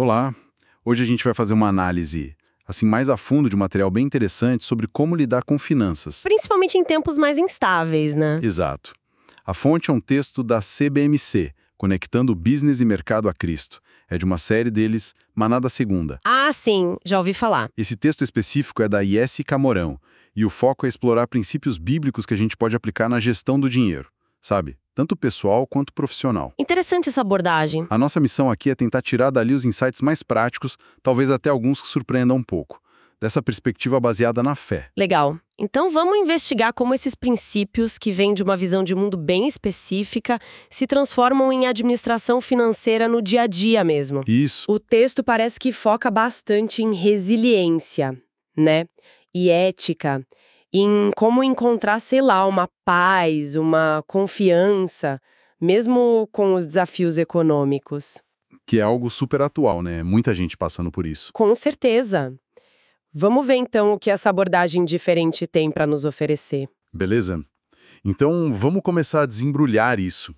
Olá! Hoje a gente vai fazer uma análise assim mais a fundo de um material bem interessante sobre como lidar com finanças. Principalmente em tempos mais instáveis, né? Exato. A fonte é um texto da CBMC, Conectando Business e Mercado a Cristo. É de uma série deles, Manada Segunda. Ah, sim, já ouvi falar. Esse texto específico é da IS Camorão, e o foco é explorar princípios bíblicos que a gente pode aplicar na gestão do dinheiro, sabe? Tanto pessoal quanto profissional. Interessante essa abordagem. A nossa missão aqui é tentar tirar dali os insights mais práticos, talvez até alguns que surpreendam um pouco, dessa perspectiva baseada na fé. Legal. Então vamos investigar como esses princípios, que vêm de uma visão de mundo bem específica, se transformam em administração financeira no dia a dia mesmo. Isso. O texto parece que foca bastante em resiliência, né? E ética, em como encontrar, sei lá, uma paz, uma confiança, mesmo com os desafios econômicos. Que é algo super atual, né? Muita gente passando por isso. Com certeza. Vamos ver então o que essa abordagem diferente tem para nos oferecer. Beleza? Então vamos começar a desembrulhar isso.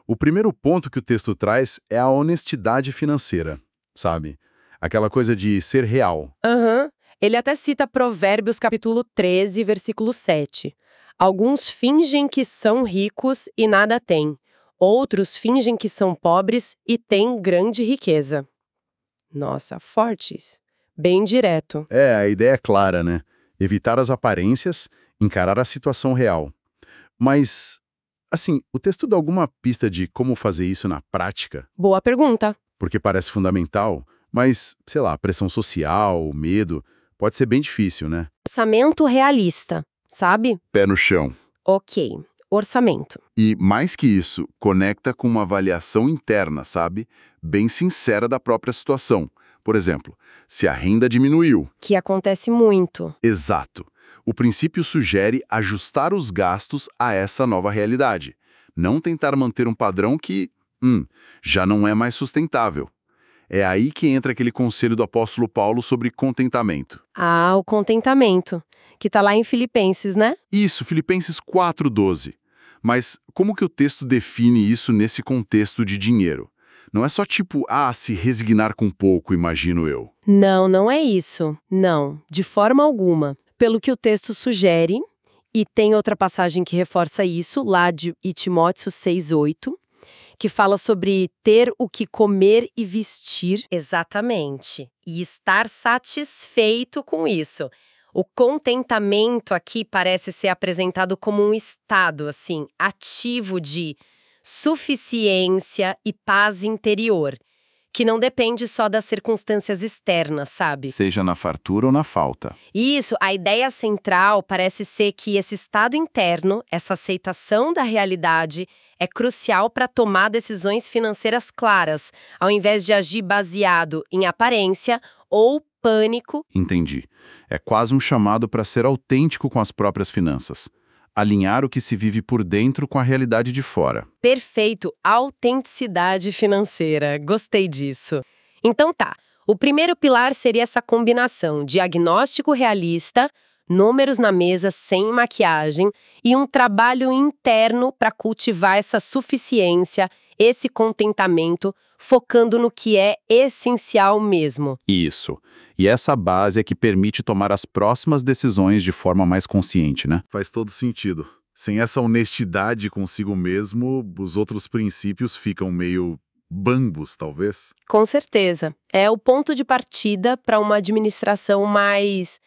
O primeiro ponto que o texto traz é a honestidade financeira, sabe? Aquela coisa de ser real. Aham. Ele até cita Provérbios capítulo 13, versículo 7. Alguns fingem que são ricos e nada têm. Outros fingem que são pobres e têm grande riqueza. Nossa, fortes. Bem direto. É, a ideia é clara, né? Evitar as aparências, encarar a situação real. Mas, assim, o texto dá alguma pista de como fazer isso na prática? Boa pergunta. Porque parece fundamental, mas, sei lá, pressão social, medo, pode ser bem difícil, né? Orçamento realista, sabe? Pé no chão. Ok. Orçamento. E, mais que isso, conecta com uma avaliação interna, sabe? Bem sincera da própria situação. Por exemplo, se a renda diminuiu. Que acontece muito. Exato. O princípio sugere ajustar os gastos a essa nova realidade. Não tentar manter um padrão que, já não é mais sustentável. É aí que entra aquele conselho do apóstolo Paulo sobre contentamento. Ah, o contentamento, que tá lá em Filipenses, né? Isso, Filipenses 4:12. Mas como que o texto define isso nesse contexto de dinheiro? Não é só tipo, se resignar com pouco, imagino eu. Não, não é isso. Não, de forma alguma. Pelo que o texto sugere, e tem outra passagem que reforça isso, lá de Timóteo 6:8, que fala sobre ter o que comer e vestir. Exatamente. E estar satisfeito com isso. O contentamento aqui parece ser apresentado como um estado, assim, ativo de suficiência e paz interior, que não depende só das circunstâncias externas, sabe? Seja na fartura ou na falta. Isso, a ideia central parece ser que esse estado interno, essa aceitação da realidade, é crucial para tomar decisões financeiras claras, ao invés de agir baseado em aparência ou pânico. Entendi. É quase um chamado para ser autêntico com as próprias finanças. Alinhar o que se vive por dentro com a realidade de fora. Perfeito, autenticidade financeira. Gostei disso. Então tá, o primeiro pilar seria essa combinação: diagnóstico realista, números na mesa sem maquiagem e um trabalho interno para cultivar essa suficiência, esse contentamento, focando no que é essencial mesmo. Isso. E essa base é que permite tomar as próximas decisões de forma mais consciente, né? Faz todo sentido. Sem essa honestidade consigo mesmo, os outros princípios ficam meio bambos, talvez. Com certeza. É o ponto de partida para uma administração mais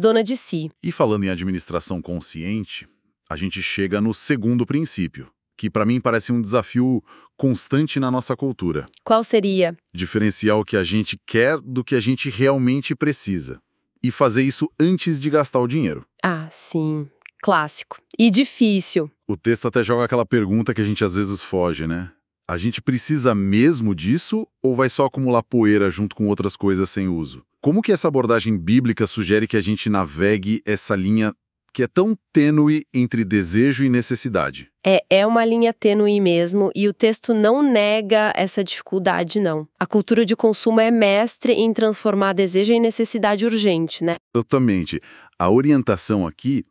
dona de si. E falando em administração consciente, a gente chega no segundo princípio, que para mim parece um desafio constante na nossa cultura. Qual seria? Diferenciar o que a gente quer do que a gente realmente precisa. E fazer isso antes de gastar o dinheiro. Ah, sim. Clássico. E difícil. O texto até joga aquela pergunta que a gente às vezes foge, né? A gente precisa mesmo disso ou vai só acumular poeira junto com outras coisas sem uso? Como que essa abordagem bíblica sugere que a gente navegue essa linha que é tão tênue entre desejo e necessidade? É uma linha tênue mesmo, e o texto não nega essa dificuldade, não. A cultura de consumo é mestre em transformar desejo em necessidade urgente, né? Exatamente. A orientação aqui,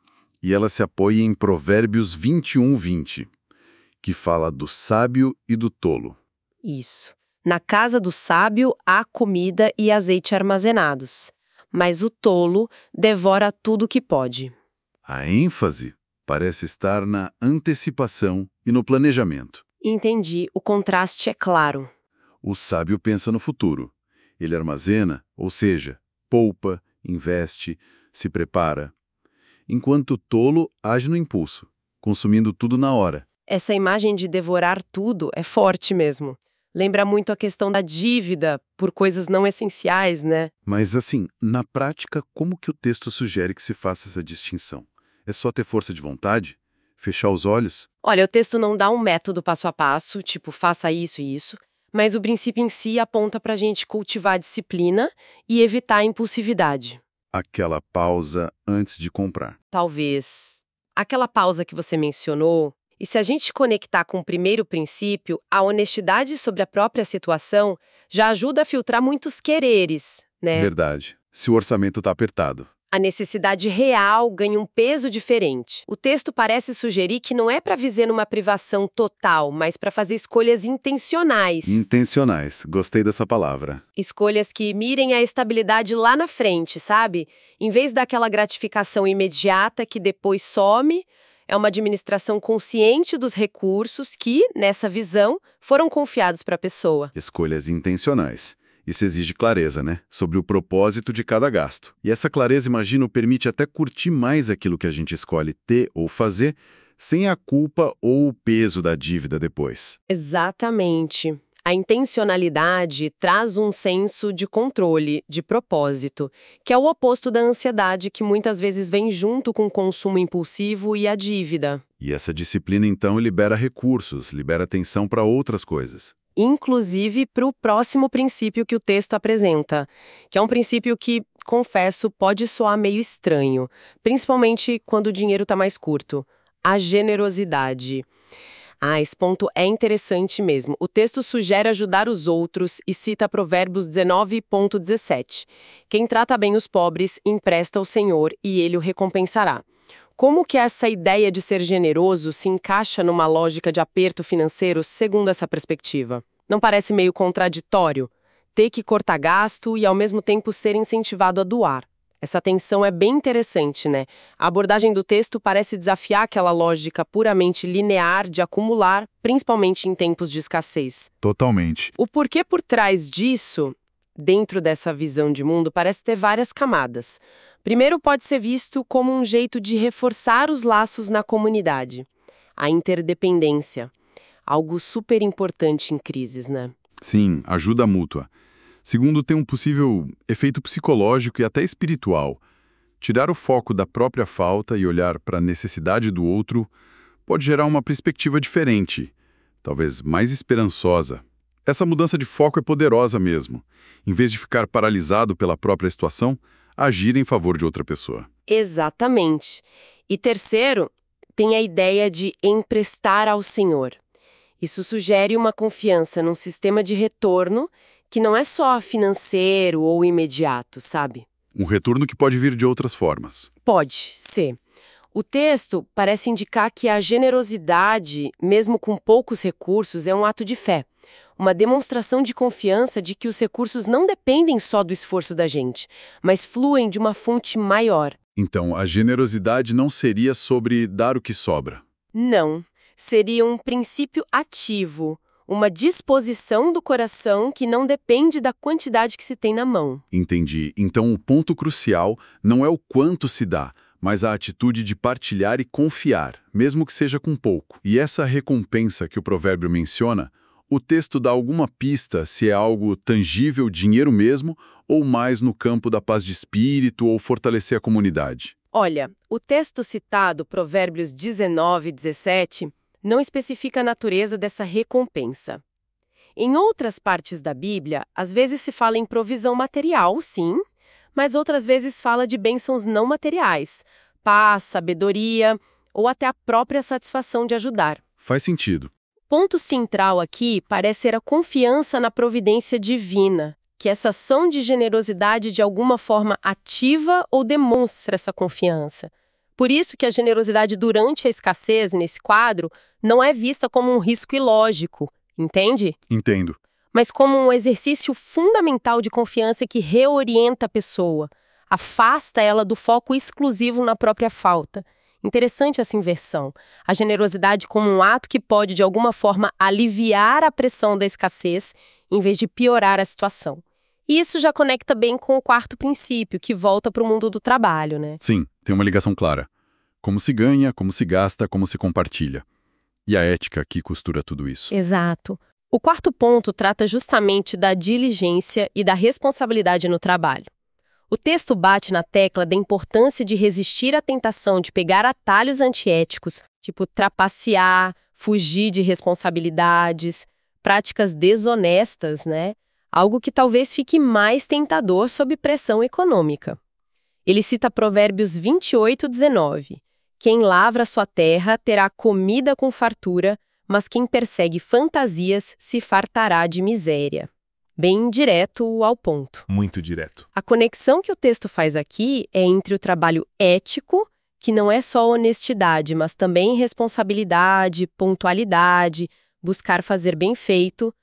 e ela se apoia em Provérbios 21:20, que fala do sábio e do tolo. Isso. Na casa do sábio há comida e azeite armazenados, mas o tolo devora tudo que pode. A ênfase parece estar na antecipação e no planejamento. Entendi, o contraste é claro. O sábio pensa no futuro. Ele armazena, ou seja, poupa, investe, se prepara. Enquanto o tolo age no impulso, consumindo tudo na hora. Essa imagem de devorar tudo é forte mesmo. Lembra muito a questão da dívida por coisas não essenciais, né? Mas assim, na prática, como que o texto sugere que se faça essa distinção? É só ter força de vontade? Fechar os olhos? Olha, o texto não dá um método passo a passo, tipo, faça isso e isso, mas o princípio em si aponta pra gente cultivar a disciplina e evitar a impulsividade. Aquela pausa antes de comprar. Talvez. Aquela pausa que você mencionou, e se a gente conectar com o primeiro princípio, a honestidade sobre a própria situação já ajuda a filtrar muitos quereres, né? Verdade. Se o orçamento está apertado. A necessidade real ganha um peso diferente. O texto parece sugerir que não é para viver numa privação total, mas para fazer escolhas intencionais. Intencionais. Gostei dessa palavra. Escolhas que mirem a estabilidade lá na frente, sabe? Em vez daquela gratificação imediata que depois some, é uma administração consciente dos recursos que, nessa visão, foram confiados para a pessoa. Escolhas intencionais. Isso exige clareza, né? Sobre o propósito de cada gasto. E essa clareza, imagino, permite até curtir mais aquilo que a gente escolhe ter ou fazer, sem a culpa ou o peso da dívida depois. Exatamente. A intencionalidade traz um senso de controle, de propósito, que é o oposto da ansiedade que muitas vezes vem junto com o consumo impulsivo e a dívida. E essa disciplina, então, libera recursos, libera atenção para outras coisas. Inclusive para o próximo princípio que o texto apresenta, que é um princípio que, confesso, pode soar meio estranho, principalmente quando o dinheiro está mais curto: a generosidade. Esse ponto é interessante mesmo. O texto sugere ajudar os outros e cita Provérbios 19,17. Quem trata bem os pobres, empresta ao Senhor e ele o recompensará. Como que essa ideia de ser generoso se encaixa numa lógica de aperto financeiro segundo essa perspectiva? Não parece meio contraditório? Ter que cortar gasto e ao mesmo tempo ser incentivado a doar. Essa tensão é bem interessante, né? A abordagem do texto parece desafiar aquela lógica puramente linear de acumular, principalmente em tempos de escassez. Totalmente. O porquê por trás disso, dentro dessa visão de mundo, parece ter várias camadas. Primeiro, pode ser visto como um jeito de reforçar os laços na comunidade. A interdependência. Algo super importante em crises, né? Sim, ajuda mútua. Segundo, tem um possível efeito psicológico e até espiritual. Tirar o foco da própria falta e olhar para a necessidade do outro pode gerar uma perspectiva diferente, talvez mais esperançosa. Essa mudança de foco é poderosa mesmo. Em vez de ficar paralisado pela própria situação, agir em favor de outra pessoa. Exatamente. E terceiro, tem a ideia de emprestar ao Senhor. Isso sugere uma confiança num sistema de retorno que não é só financeiro ou imediato, sabe? Um retorno que pode vir de outras formas. Pode ser. O texto parece indicar que a generosidade, mesmo com poucos recursos, é um ato de fé. Uma demonstração de confiança de que os recursos não dependem só do esforço da gente, mas fluem de uma fonte maior. Então, a generosidade não seria sobre dar o que sobra. Não. Seria um princípio ativo, uma disposição do coração que não depende da quantidade que se tem na mão. Entendi. Então, o ponto crucial não é o quanto se dá, mas a atitude de partilhar e confiar, mesmo que seja com pouco. E essa recompensa que o provérbio menciona, o texto dá alguma pista se é algo tangível, dinheiro mesmo, ou mais no campo da paz de espírito ou fortalecer a comunidade? Olha, o texto citado, Provérbios 19:17, não especifica a natureza dessa recompensa. Em outras partes da Bíblia, às vezes se fala em provisão material, sim, mas outras vezes fala de bênçãos não materiais, paz, sabedoria ou até a própria satisfação de ajudar. Faz sentido. Ponto central aqui parece ser a confiança na providência divina, que essa ação de generosidade de alguma forma ativa ou demonstra essa confiança. Por isso que a generosidade durante a escassez, nesse quadro, não é vista como um risco ilógico, entende? Entendo. mas como um exercício fundamental de confiança que reorienta a pessoa, afasta ela do foco exclusivo na própria falta. Interessante essa inversão. A generosidade como um ato que pode, de alguma forma, aliviar a pressão da escassez, em vez de piorar a situação. E isso já conecta bem com o quarto princípio, que volta para o mundo do trabalho, né? Sim, tem uma ligação clara. Como se ganha, como se gasta, como se compartilha. E a ética que costura tudo isso. Exato. O quarto ponto trata justamente da diligência e da responsabilidade no trabalho. O texto bate na tecla da importância de resistir à tentação de pegar atalhos antiéticos, tipo trapacear, fugir de responsabilidades, práticas desonestas, né? Algo que talvez fique mais tentador sob pressão econômica. Ele cita Provérbios 28:19. Quem lavra sua terra terá comida com fartura, mas quem persegue fantasias se fartará de miséria. Bem direto ao ponto. Muito direto. A conexão que o texto faz aqui é entre o trabalho ético, que não é só honestidade, mas também responsabilidade, pontualidade, buscar fazer bem feito,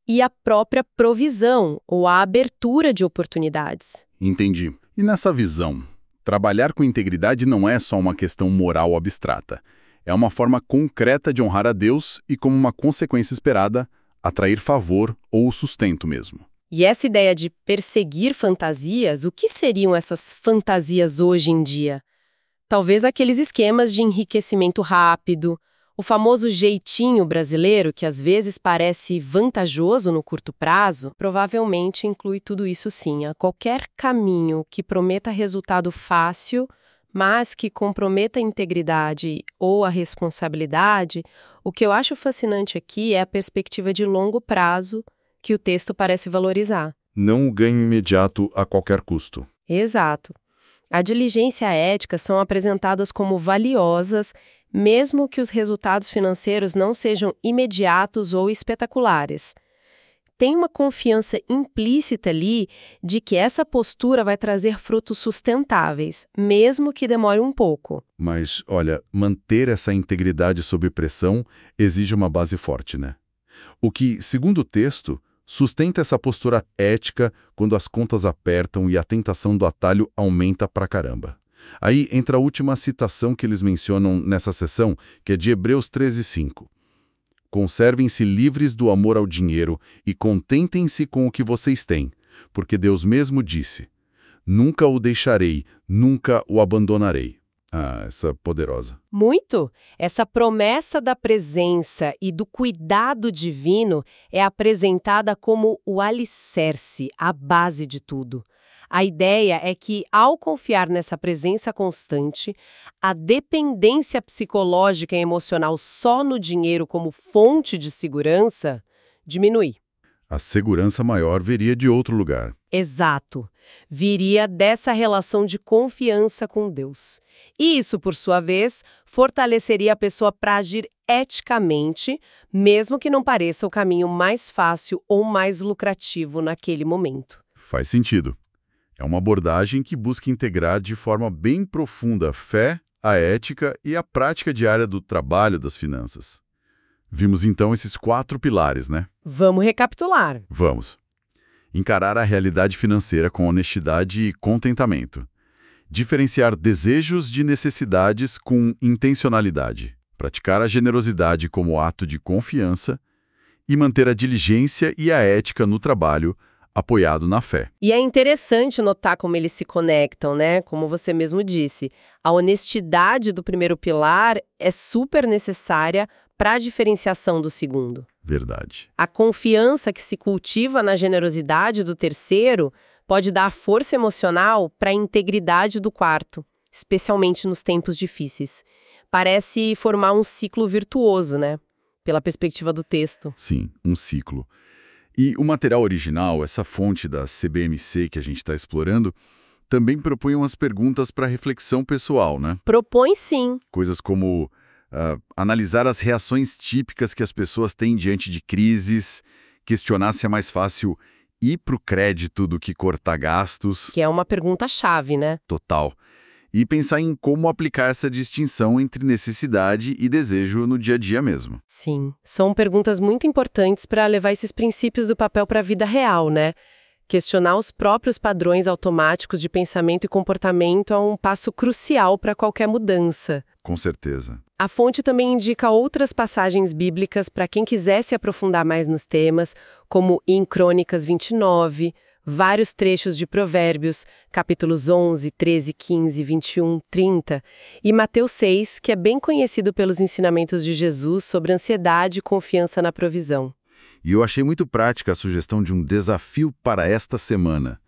e a própria provisão, ou a abertura de oportunidades. Entendi. E nessa visão, trabalhar com integridade não é só uma questão moral abstrata. É uma forma concreta de honrar a Deus e, como uma consequência esperada, atrair favor ou sustento mesmo. E essa ideia de perseguir fantasias, o que seriam essas fantasias hoje em dia? Talvez aqueles esquemas de enriquecimento rápido, o famoso jeitinho brasileiro, que às vezes parece vantajoso no curto prazo, provavelmente inclui tudo isso sim. A qualquer caminho que prometa resultado fácil, mas que comprometa a integridade ou a responsabilidade, o que eu acho fascinante aqui é a perspectiva de longo prazo que o texto parece valorizar. Não o ganho imediato a qualquer custo. Exato. A diligência e a ética são apresentadas como valiosas, mesmo que os resultados financeiros não sejam imediatos ou espetaculares. Tem uma confiança implícita ali de que essa postura vai trazer frutos sustentáveis, mesmo que demore um pouco. Mas, olha, manter essa integridade sob pressão exige uma base forte, né? O que, segundo o texto, sustenta essa postura ética quando as contas apertam e a tentação do atalho aumenta pra caramba. Aí entra a última citação que eles mencionam nessa sessão, que é de Hebreus 13:5. Conservem-se livres do amor ao dinheiro e contentem-se com o que vocês têm, porque Deus mesmo disse, nunca o deixarei, nunca o abandonarei. Ah, essa poderosa. Muito! Essa promessa da presença e do cuidado divino é apresentada como o alicerce, a base de tudo. A ideia é que, ao confiar nessa presença constante, a dependência psicológica e emocional só no dinheiro como fonte de segurança diminui. A segurança maior viria de outro lugar. Exato. Viria dessa relação de confiança com Deus. E isso, por sua vez, fortaleceria a pessoa para agir eticamente, mesmo que não pareça o caminho mais fácil ou mais lucrativo naquele momento. Faz sentido. É uma abordagem que busca integrar de forma bem profunda a fé, a ética e a prática diária do trabalho das finanças. Vimos então esses 4 pilares, né? Vamos recapitular. Vamos. Encarar a realidade financeira com honestidade e contentamento. Diferenciar desejos de necessidades com intencionalidade. Praticar a generosidade como ato de confiança. E manter a diligência e a ética no trabalho, apoiado na fé. E é interessante notar como eles se conectam, né? Como você mesmo disse. A honestidade do primeiro pilar é super necessária para a diferenciação do segundo. Verdade. A confiança que se cultiva na generosidade do terceiro pode dar força emocional para a integridade do quarto, especialmente nos tempos difíceis. Parece formar um ciclo virtuoso, né? Pela perspectiva do texto. Sim, um ciclo. E o material original, essa fonte da CBMC que a gente está explorando, também propõe umas perguntas para reflexão pessoal, né? Propõe sim. Coisas como analisar as reações típicas que as pessoas têm diante de crises, questionar se é mais fácil ir para o crédito do que cortar gastos. Que é uma pergunta-chave, né? Total. e pensar em como aplicar essa distinção entre necessidade e desejo no dia a dia mesmo. Sim, são perguntas muito importantes para levar esses princípios do papel para a vida real, né? Questionar os próprios padrões automáticos de pensamento e comportamento é um passo crucial para qualquer mudança. Com certeza. A fonte também indica outras passagens bíblicas para quem quiser se aprofundar mais nos temas, como em Crônicas 29, vários trechos de Provérbios, capítulos 11, 13, 15, 21, 30, e Mateus 6, que é bem conhecido pelos ensinamentos de Jesus sobre ansiedade e confiança na provisão. E eu achei muito prática a sugestão de um desafio para esta semana.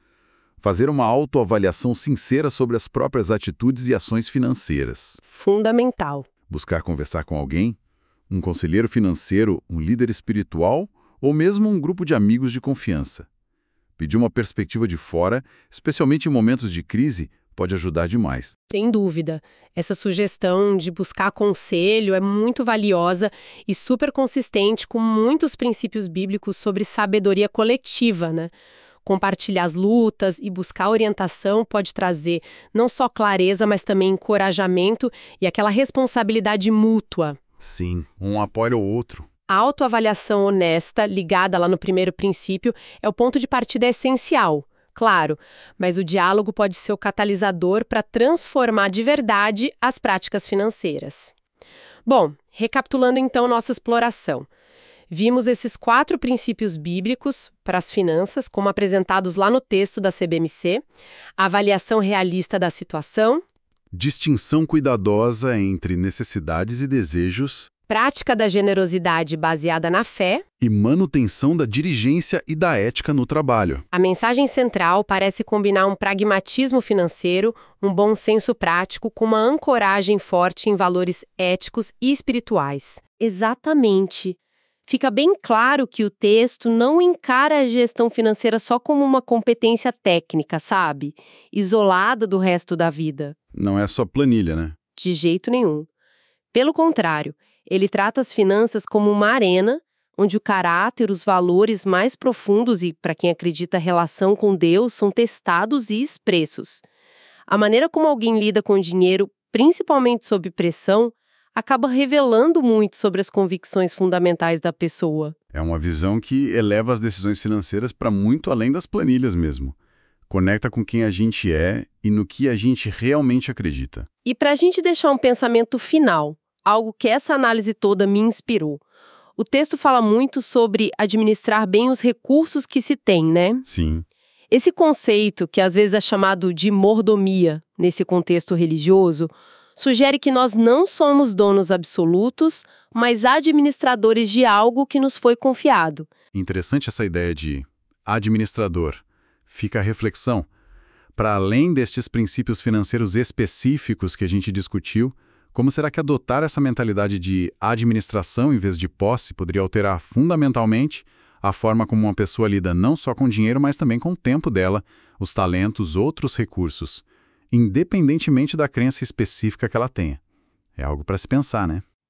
Fazer uma autoavaliação sincera sobre as próprias atitudes e ações financeiras. Fundamental. Buscar conversar com alguém, um conselheiro financeiro, um líder espiritual ou mesmo um grupo de amigos de confiança. Pedir uma perspectiva de fora, especialmente em momentos de crise, pode ajudar demais. Sem dúvida. Essa sugestão de buscar conselho é muito valiosa e super consistente com muitos princípios bíblicos sobre sabedoria coletiva, né? Compartilhar as lutas e buscar orientação pode trazer não só clareza, mas também encorajamento e aquela responsabilidade mútua. Sim, um apoia o outro. A autoavaliação honesta, ligada lá no primeiro princípio, é o ponto de partida essencial. Claro, mas o diálogo pode ser o catalisador para transformar de verdade as práticas financeiras. Bom, recapitulando então nossa exploração. Vimos esses 4 princípios bíblicos para as finanças, como apresentados lá no texto da CBMC, a avaliação realista da situação, distinção cuidadosa entre necessidades e desejos, prática da generosidade baseada na fé e manutenção da diligência e da ética no trabalho. A mensagem central parece combinar um pragmatismo financeiro, um bom senso prático com uma ancoragem forte em valores éticos e espirituais. Exatamente. Fica bem claro que o texto não encara a gestão financeira só como uma competência técnica, sabe? Isolada do resto da vida. Não é só planilha, né? De jeito nenhum. Pelo contrário, ele trata as finanças como uma arena onde o caráter, os valores mais profundos e, para quem acredita, a relação com Deus são testados e expressos. A maneira como alguém lida com o dinheiro, principalmente sob pressão, acaba revelando muito sobre as convicções fundamentais da pessoa. É uma visão que eleva as decisões financeiras para muito além das planilhas mesmo. Conecta com quem a gente é e no que a gente realmente acredita. E para a gente deixar um pensamento final, algo que essa análise toda me inspirou. O texto fala muito sobre administrar bem os recursos que se tem, né? Sim. Esse conceito, que às vezes é chamado de mordomia nesse contexto religioso, sugere que nós não somos donos absolutos, mas administradores de algo que nos foi confiado. Interessante essa ideia de administrador. Fica a reflexão. Para além destes princípios financeiros específicos que a gente discutiu, como será que adotar essa mentalidade de administração em vez de posse poderia alterar fundamentalmente a forma como uma pessoa lida não só com dinheiro, mas também com o tempo dela, os talentos, outros recursos, independentemente da crença específica que ela tenha? É algo para se pensar, né?